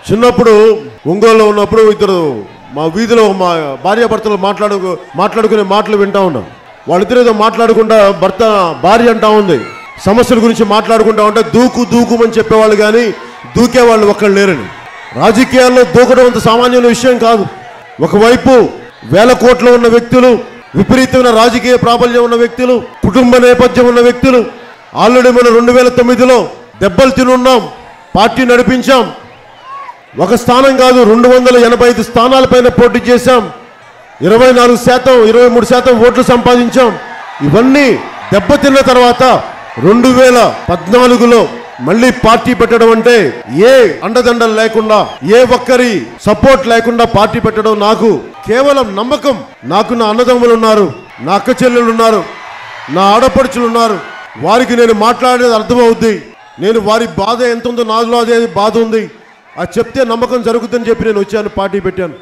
చిన్నప్పుడు ఒంగోలులో ఉన్నప్పుడు ఇద్దరు మా వీధిలో మా భార్యాభర్తలు మాట్లాడుకునే మాటలు వింటా ఉన్నాం. వాళ్ళిద్దరు ఏదో మాట్లాడుకుంటా భార్య అంటా ఉంది, సమస్యల గురించి మాట్లాడుకుంటా ఉంటే దూకుమని చెప్పేవాళ్ళు కానీ దూకేవాళ్ళు ఒక్కళ్ళు లేరని. రాజకీయాల్లో దూకడం అంత సామాన్యమైన విషయం కాదు. ఒకవైపు వేల కోట్లు ఉన్న వ్యక్తులు, విపరీతమైన రాజకీయ ప్రాబల్యం ఉన్న వ్యక్తులు, కుటుంబ నేపథ్యం ఉన్న వ్యక్తులు. ఆల్రెడీ మనం 2009లో దెబ్బలు తినున్నాం, పార్టీ నడిపించాం. ఒక స్థానం కాదు 285 స్థానాలపైన పోటీ చేశాం. 24%, 23% ఓట్లు సంపాదించాం. ఇవన్నీ దెబ్బతిన్న తర్వాత 2014లో మళ్ళీ పార్టీ పెట్టడం అంటే ఏ అండదండలు లేకుండా, ఏ ఒక్కరి సపోర్ట్ లేకుండా పార్టీ పెట్టడం నాకు కేవలం నమ్మకం. నాకు నా అన్నదమ్ములు ఉన్నారు, నా అక్క చెల్లెలు ఉన్నారు, నా ఆడపడుచులు ఉన్నారు. వారికి నేను మాట్లాడేది అర్థమవుద్ది. నేను వారి బాధ ఎంత ఉందో నాలో అదే బాధ ఉంది. అది చెప్తే నమ్మకం జరుగుతుందని చెప్పి నేను వచ్చాను, పార్టీ పెట్టాను.